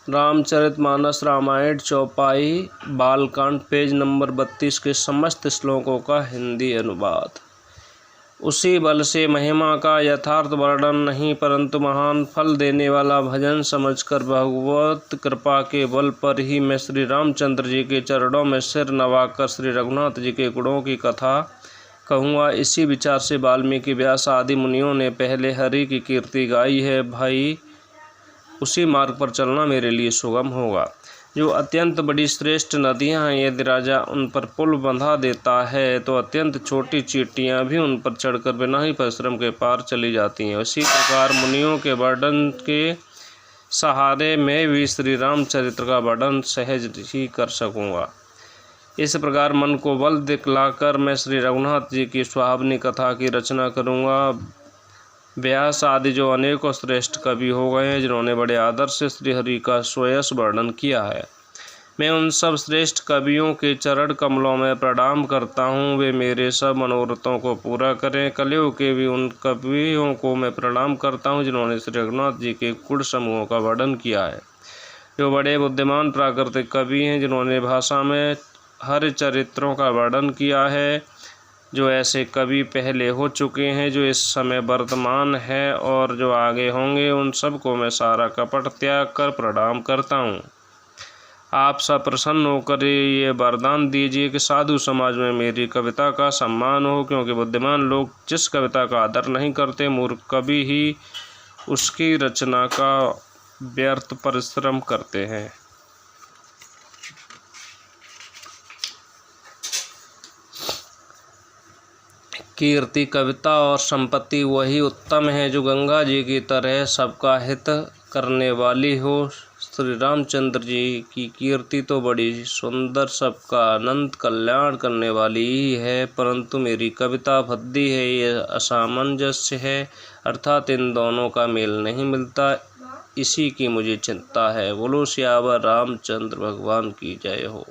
रामचरितमानस रामायण चौपाई Balkand page number 32 के समस्त श्लोकों का हिंदी अनुवाद। उसी बल से महिमा का यथार्थ वर्णन नहीं, परंतु महान फल देने वाला भजन समझकर भगवत कृपा के बल पर ही मैं श्री रामचंद्र जी के चरणों में सिर नवाकर श्री रघुनाथ जी के गुणों की कथा कहूँगा। इसी विचार से वाल्मीकि व्यास आदि मुनियों ने पहले हरि की कीर्ति गाई है। भाई, उसी मार्ग पर चलना मेरे लिए सुगम होगा। जो अत्यंत बड़ी श्रेष्ठ नदियां हैं, यदि राजा उन पर पुल बंधा देता है तो अत्यंत छोटी चींटियां भी उन पर चढ़कर बिना ही परिश्रम के पार चली जाती हैं। उसी प्रकार मुनियों के वर्णन के सहारे मैं भी श्री रामचरित्र का वर्णन सहज ही कर सकूँगा। इस प्रकार मन को बल दिखलाकर मैं श्री रघुनाथ जी की सुहावनी कथा की रचना करूँगा। व्यास आदि जो अनेकों श्रेष्ठ कवि हो गए हैं, जिन्होंने बड़े आदर से श्री हरि का स्वयं वर्णन किया है, मैं उन सब श्रेष्ठ कवियों के चरण कमलों में प्रणाम करता हूँ। वे मेरे सब मनोरथों को पूरा करें। कलियुग के भी उन कवियों को मैं प्रणाम करता हूँ, जिन्होंने श्री रघुनाथ जी के गुण समूहों का वर्णन किया है। जो बड़े बुद्धिमान प्राकृतिक कवि हैं, जिन्होंने भाषा में हर चरित्रों का वर्णन किया है। जो ऐसे कवि पहले हो चुके हैं, जो इस समय वर्तमान है और जो आगे होंगे, उन सब को मैं सारा कपट त्याग कर प्रणाम करता हूँ। आप सब प्रसन्न होकर ये वरदान दीजिए कि साधु समाज में मेरी कविता का सम्मान हो, क्योंकि बुद्धिमान लोग जिस कविता का आदर नहीं करते, मूर्ख कवि ही उसकी रचना का व्यर्थ परिश्रम करते हैं। कीर्ति, कविता और संपत्ति वही उत्तम है जो गंगा जी की तरह सबका हित करने वाली हो। श्री रामचंद्र जी की कीर्ति तो बड़ी सुंदर, सबका अनंत कल्याण करने वाली ही है, परंतु मेरी कविता भद्दी है, ये असामंजस्य है, अर्थात इन दोनों का मेल नहीं मिलता। इसी की मुझे चिंता है। बोलो सियावर रामचंद्र भगवान की जय हो।